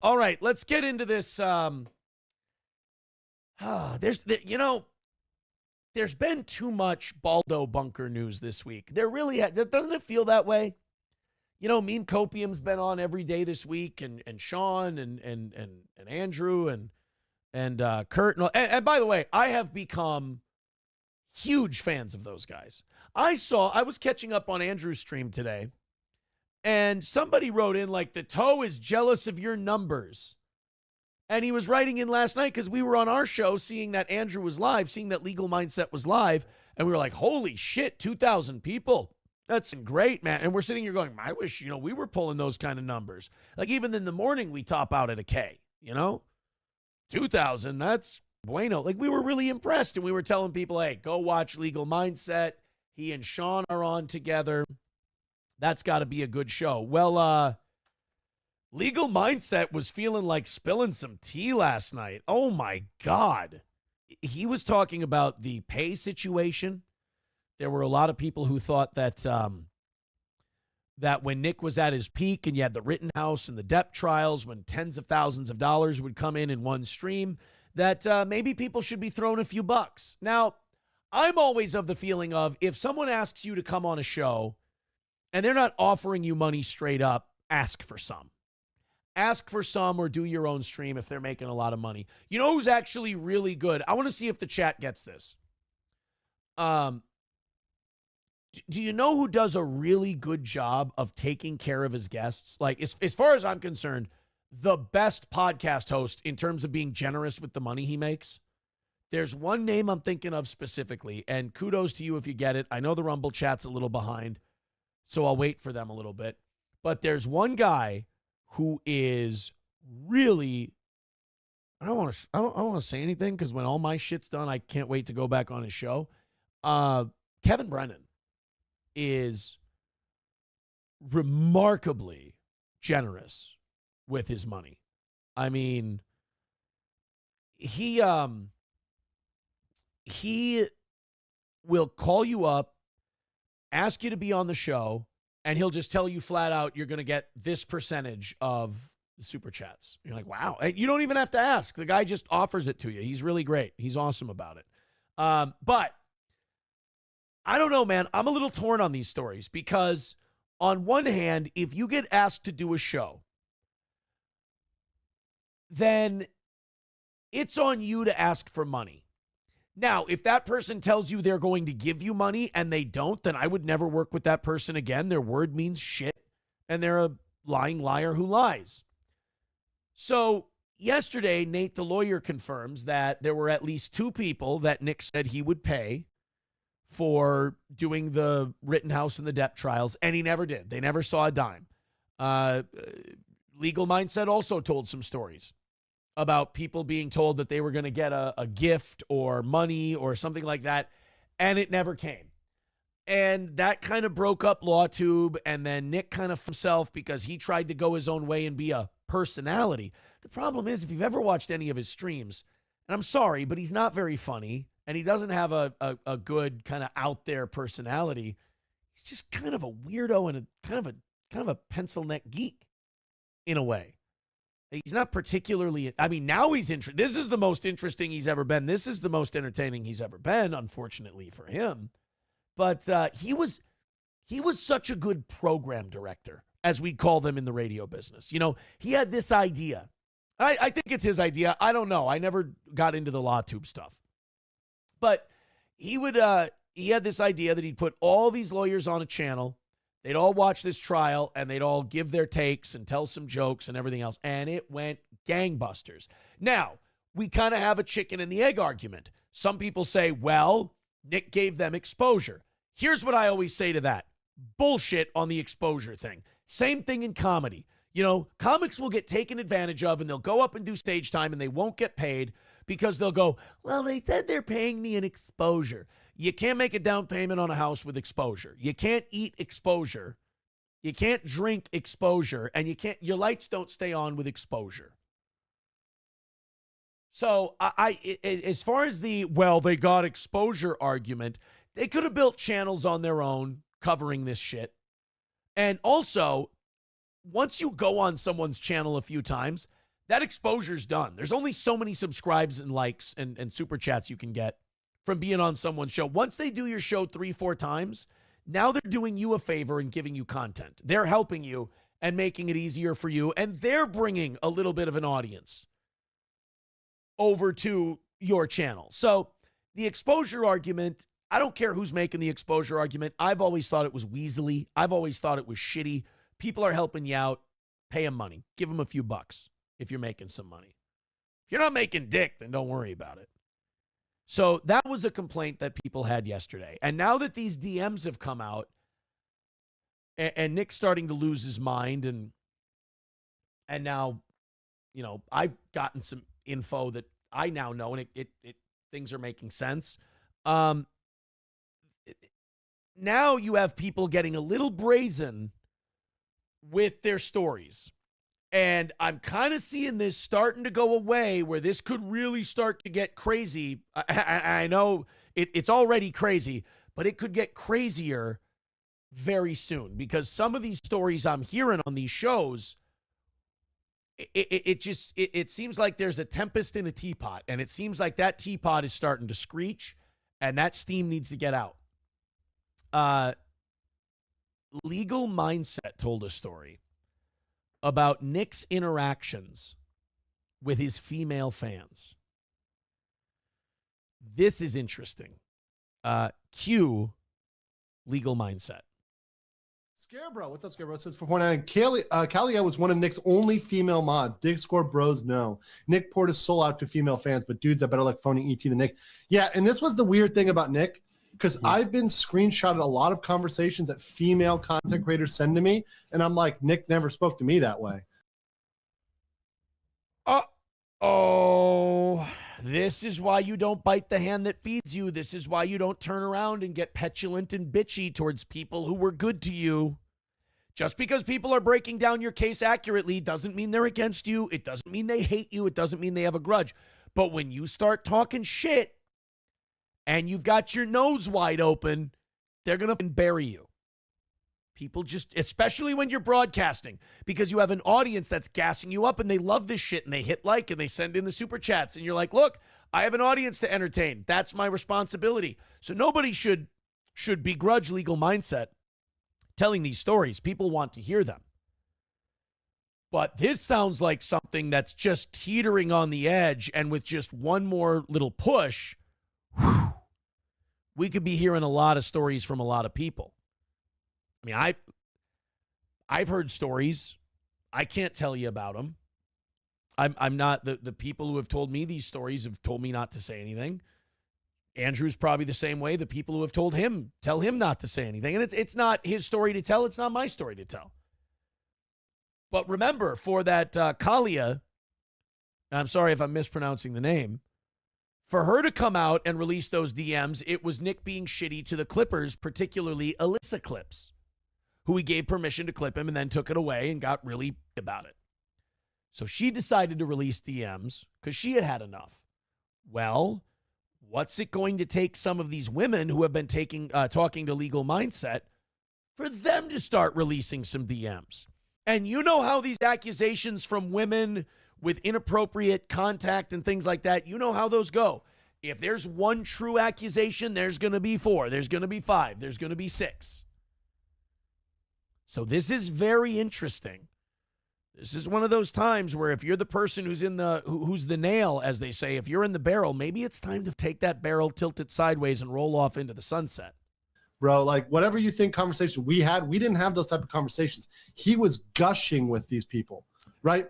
All right, let's get into this. There's been too much Baldo bunker news this week. There really doesn't it feel that way? Meme Copium's been on every day this week, and Sean and Andrew and Kurt. And by the way, I have become huge fans of those guys. I was catching up on Andrew's stream today, and somebody wrote in like, the toe is jealous of your numbers. And he was writing in last night because we were on our show seeing that Andrew was live, seeing that Legal Mindset was live. And we were like, holy shit, 2,000 people. That's great, man. And we're sitting here going, I wish, we were pulling those kind of numbers. Like even in the morning, we top out at a K, 2,000, that's bueno. Like we were really impressed. And we were telling people, hey, go watch Legal Mindset. He and Sean are on together. That's got to be a good show. Well, Legal Mindset was feeling like spilling some tea last night. Oh, my God. He was talking about the pay situation. There were a lot of people who thought that that when Nick was at his peak and you had the Rittenhouse and the Depp trials, when tens of thousands of dollars would come in one stream, that maybe people should be thrown a few bucks. Now, I'm always of the feeling of if someone asks you to come on a show and they're not offering you money straight up, ask for some. Ask for some or do your own stream if they're making a lot of money. You know who's actually really good? I want to see if the chat gets this. Do you know who does a really good job of taking care of his guests? Like, as far as I'm concerned, the best podcast host in terms of being generous with the money he makes. There's one name I'm thinking of specifically, and kudos to you if you get it. I know the Rumble chat's a little behind, so I'll wait for them a little bit. But there's one guy who is really, I don't want to say anything because when all my shit's done, I can't wait to go back on his show. Kevin Brennan is remarkably generous with his money. I mean, he will call you up, ask you to be on the show, and he'll just tell you flat out, you're going to get this percentage of the super chats. You're like, wow. You don't even have to ask. The guy just offers it to you. He's really great. He's awesome about it. But I don't know, man. I'm a little torn on these stories because on one hand, if you get asked to do a show, then it's on you to ask for money. Now, if that person tells you they're going to give you money and they don't, then I would never work with that person again. Their word means shit, and they're a lying liar who lies. So yesterday, Nate, the lawyer, confirms that there were at least two people that Nick said he would pay for doing the Rittenhouse and the Depp trials, and he never did. They never saw a dime. Legal Mindset also told some stories about people being told that they were going to get a gift or money or something like that, and it never came. And that kind of broke up Lawtube, and then Nick kind of himself because he tried to go his own way and be a personality. The problem is, if you've ever watched any of his streams, and I'm sorry, but he's not very funny, and he doesn't have a good kind of out there personality. He's just kind of a weirdo and a kind of a pencil neck geek in a way. He's not particularly, I mean, now he's interesting. This is the most interesting he's ever been. This is the most entertaining he's ever been, unfortunately for him. But he was such a good program director, as we'd call them in the radio business. He had this idea. I think it's his idea. I don't know. I never got into the Lawtube stuff. But he had this idea that he'd put all these lawyers on a channel. They'd all watch this trial, and they'd all give their takes and tell some jokes and everything else, and it went gangbusters. Now, we kind of have a chicken and the egg argument. Some people say, well, Nick gave them exposure. Here's what I always say to that. Bullshit on the exposure thing. Same thing in comedy. Comics will get taken advantage of, and they'll go up and do stage time, and they won't get paid because they'll go, well, they said they're paying me an exposure. You can't make a down payment on a house with exposure. You can't eat exposure. You can't drink exposure, and your lights don't stay on with exposure. So as far as the, well, they got exposure argument, they could have built channels on their own covering this shit. And also, once you go on someone's channel a few times, that exposure's done. There's only so many subscribes and likes and super chats you can get from being on someone's show. Once they do your show 3-4 times, now they're doing you a favor and giving you content. They're helping you and making it easier for you, and they're bringing a little bit of an audience over to your channel. So the exposure argument, I don't care who's making the exposure argument. I've always thought it was weaselly. I've always thought it was shitty. People are helping you out. Pay them money. Give them a few bucks if you're making some money. If you're not making dick, then don't worry about it. So that was a complaint that people had yesterday. And now that these DMs have come out, and Nick's starting to lose his mind, and now, you know, I've gotten some info that I now know, and it things are making sense. Now you have people getting a little brazen with their stories. And I'm kind of seeing this starting to go away, where this could really start to get crazy. I know it's already crazy, but it could get crazier very soon, because some of these stories I'm hearing on these shows, it seems like there's a tempest in a teapot, and it seems like that teapot is starting to screech, and that steam needs to get out. Legal Mindset told a story about Nick's interactions with his female fans. This is interesting. Cue Legal Mindset. Scarebro, what's up, Scarebro? Says for 49. Kalia was one of Nick's only female mods. Discord bros know. Nick poured his soul out to female fans, but dudes are better like phoning ET than Nick. Yeah, and this was the weird thing about Nick, because I've been screenshotted a lot of conversations that female content creators send to me, and I'm like, Nick never spoke to me that way. This is why you don't bite the hand that feeds you. This is why you don't turn around and get petulant and bitchy towards people who were good to you. Just because people are breaking down your case accurately doesn't mean they're against you. It doesn't mean they hate you. It doesn't mean they have a grudge. But when you start talking shit and you've got your nose wide open, they're going to bury you. People just, especially when you're broadcasting, because you have an audience that's gassing you up and they love this shit and they hit like and they send in the super chats and you're like, look, I have an audience to entertain. That's my responsibility. So nobody should begrudge Legal Mindset telling these stories. People want to hear them. But this sounds like something that's just teetering on the edge, and with just one more little push, we could be hearing a lot of stories from a lot of people. I mean, I've heard stories. I can't tell you about them. I'm not, the people who have told me these stories have told me not to say anything. Andrew's probably the same way. The people who have told him, tell him not to say anything. And it's not his story to tell. It's not my story to tell. But remember, for that Kalia, I'm sorry if I'm mispronouncing the name, for her to come out and release those DMs, it was Nick being shitty to the Clippers, particularly Alyssa Clips, who he gave permission to clip him and then took it away and got really about it. So she decided to release DMs because she had had enough. Well, what's it going to take some of these women who have been talking to Legal Mindset for them to start releasing some DMs? And you know how these accusations from women with inappropriate contact and things like that, you know how those go. If there's one true accusation, there's going to be 4. There's going to be 5. There's going to be 6. So this is very interesting. This is one of those times where if you're the person who's who's the nail, as they say, if you're in the barrel, maybe it's time to take that barrel, tilt it sideways, and roll off into the sunset. Bro, like, whatever you think conversation we had, we didn't have those type of conversations. He was gushing with these people, right?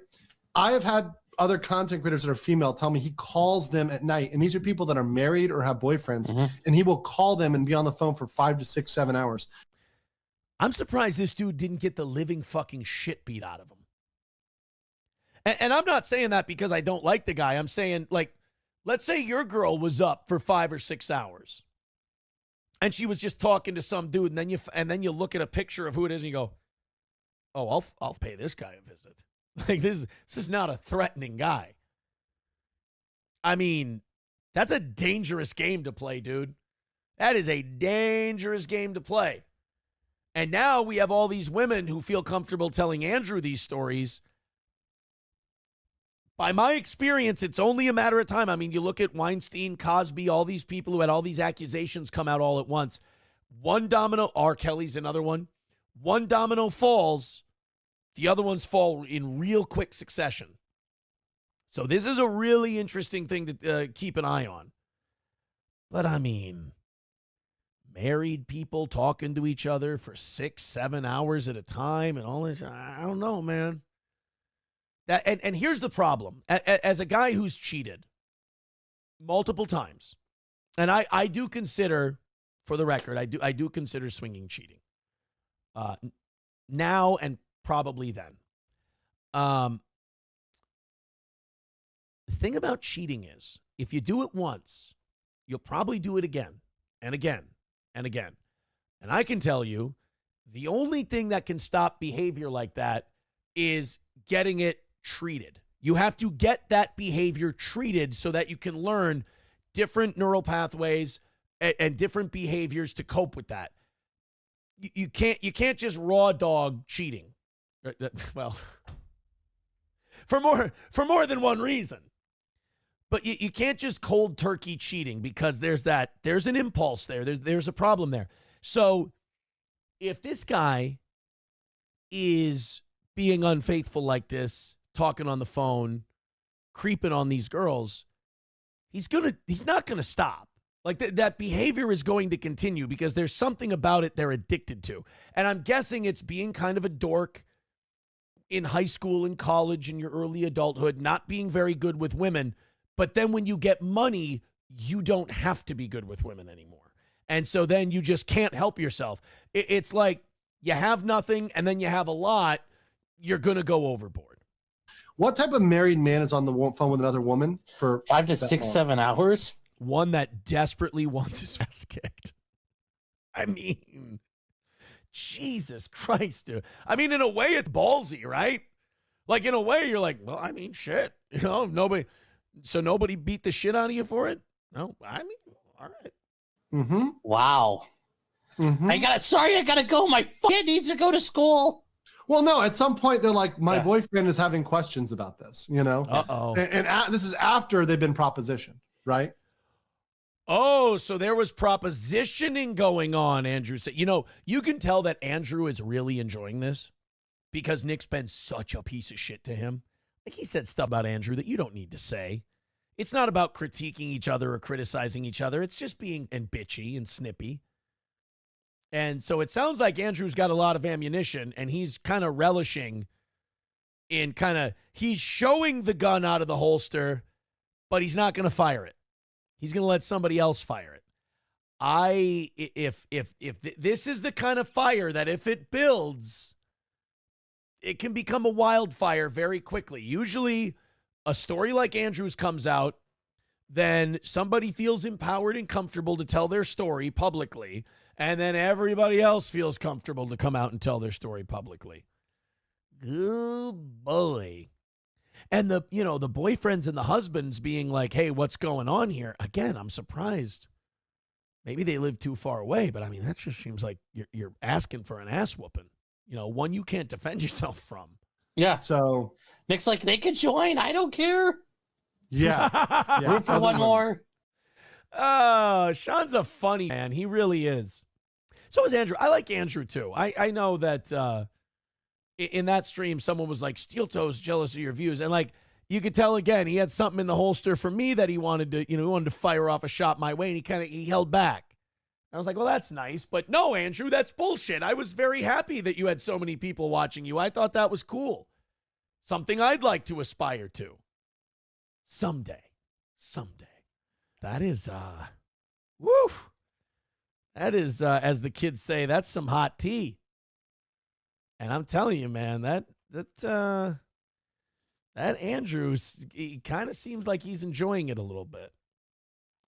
I have had other content creators that are female tell me he calls them at night, and these are people that are married or have boyfriends, and he will call them and be on the phone for 5 to 6, 7 hours. I'm surprised this dude didn't get the living fucking shit beat out of him. And I'm not saying that because I don't like the guy. I'm saying, like, let's say your girl was up for 5 or 6 hours, and she was just talking to some dude, and then you look at a picture of who it is, and you go, "Oh, I'll pay this guy a visit." Like, this is not a threatening guy. I mean, that's a dangerous game to play, dude. That is a dangerous game to play. And now we have all these women who feel comfortable telling Andrew these stories. By my experience, it's only a matter of time. I mean, you look at Weinstein, Cosby, all these people who had all these accusations come out all at once. One domino, R. Kelly's another one. One domino falls, the other ones fall in real quick succession. So this is a really interesting thing to keep an eye on. But I mean, married people talking to each other for 6-7 hours at a time and all this, I don't know, man. And here's the problem. As a guy who's cheated multiple times, and I do consider, for the record, I do consider swinging cheating. Now and probably then. The thing about cheating is, if you do it once, you'll probably do it again and again and again. And I can tell you, the only thing that can stop behavior like that is getting it treated. You have to get that behavior treated so that you can learn different neural pathways and different behaviors to cope with that. You can't just raw dog cheating. Well, for more than one reason. But you can't just cold turkey cheating, because there's an impulse there. There's a problem there. So if this guy is being unfaithful like this, talking on the phone, creeping on these girls, he's not gonna stop. Like that behavior is going to continue because there's something about it they're addicted to. And I'm guessing it's being kind of a dork in high school and college and your early adulthood, not being very good with women. But then when you get money, you don't have to be good with women anymore. And so then you just can't help yourself. It's like you have nothing and then you have a lot, you're going to go overboard. What type of married man is on the phone with another woman for 5 to 6, 7 hours? One that desperately wants his ass kicked. I mean, Jesus Christ, dude. I mean, in a way, it's ballsy, right? Like, in a way, you're like, well, I mean, shit. You know, nobody beat the shit out of you for it? No, I mean, all right. Mm-hmm. Wow. Mm-hmm. I gotta go. My kid needs to go to school. Well, no, at some point they're like, my boyfriend is having questions about this, you know? Uh-oh. And this is after they've been propositioned, right? Oh, so there was propositioning going on, Andrew said. You know, you can tell that Andrew is really enjoying this because Nick's been such a piece of shit to him. Like, he said stuff about Andrew that you don't need to say. It's not about critiquing each other or criticizing each other. It's just being bitchy and snippy. And so it sounds like Andrew's got a lot of ammunition, and he's kind of relishing in he's showing the gun out of the holster, but he's not going to fire it. He's going to let somebody else fire it. If this is the kind of fire that if it builds, it can become a wildfire very quickly. Usually a story like Andrew's comes out, then somebody feels empowered and comfortable to tell their story publicly, and then everybody else feels comfortable to come out and tell their story publicly. Good boy. And the boyfriends and the husbands being like, hey, what's going on here? Again, I'm surprised. Maybe they live too far away, but I mean, that just seems like you're asking for an ass whooping. You know, one you can't defend yourself from. Yeah. So Nick's like, they could join. I don't care. Yeah. Root for one more. Oh, Sean's a funny man. He really is. So is Andrew. I like Andrew, too. I know that in that stream, someone was like, Steel Toe's jealous of your views. And, like, you could tell, again, he had something in the holster for me that he wanted to fire off a shot my way, and he held back. I was like, well, that's nice. But no, Andrew, that's bullshit. I was very happy that you had so many people watching you. I thought that was cool. Something I'd like to aspire to. Someday. That is, woo. That is, as the kids say, that's some hot tea. And I'm telling you, man, that Andrews, he kind of seems like he's enjoying it a little bit.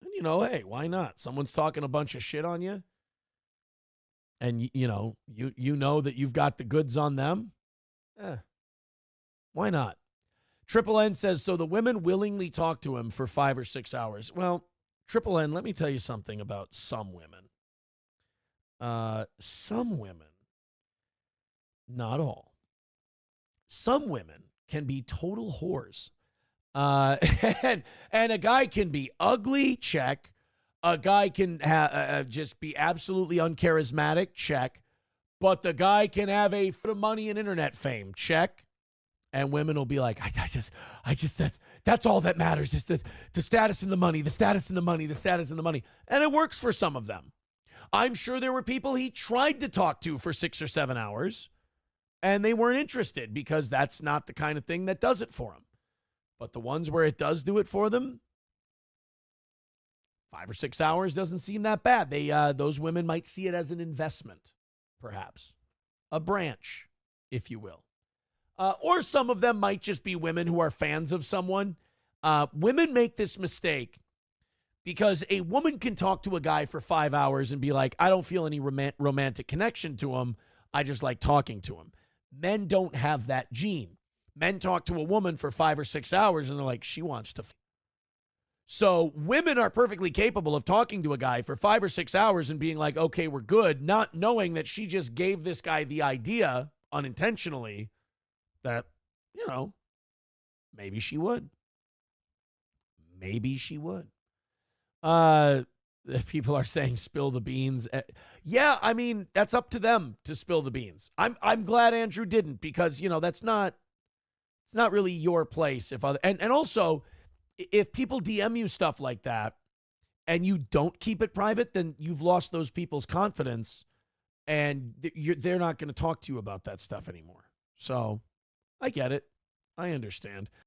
And, hey, why not? Someone's talking a bunch of shit on you. And, you know that you've got the goods on them. Why not? Triple N says, so the women willingly talk to him for 5 or 6 hours. Well, Triple N, let me tell you something about some women. Some women, not all. Some women can be total whores. And, and a guy can be ugly, check. A guy can just be absolutely uncharismatic, check. But the guy can have a foot of money and internet fame, check. And women will be like, I just, that's all that matters is the status and the money, the status and the money, the status and the money. And it works for some of them. I'm sure there were people he tried to talk to for 6 or 7 hours and they weren't interested because that's not the kind of thing that does it for them. But the ones where it does do it for them, 5 or 6 hours doesn't seem that bad. Those women might see it as an investment, perhaps, a branch, if you will. Or some of them might just be women who are fans of someone. Women make this mistake because a woman can talk to a guy for 5 hours and be like, I don't feel any romantic connection to him. I just like talking to him. Men don't have that gene. Men talk to a woman for 5 or 6 hours and they're like, she wants to. So women are perfectly capable of talking to a guy for 5 or 6 hours and being like, okay, we're good, not knowing that she just gave this guy the idea unintentionally that, maybe she would. Maybe she would. People are saying spill the beans. Yeah, I mean, that's up to them to spill the beans. I'm glad Andrew didn't because, it's not really your place and also if people DM you stuff like that and you don't keep it private, then you've lost those people's confidence and they're not going to talk to you about that stuff anymore. So I get it. I understand.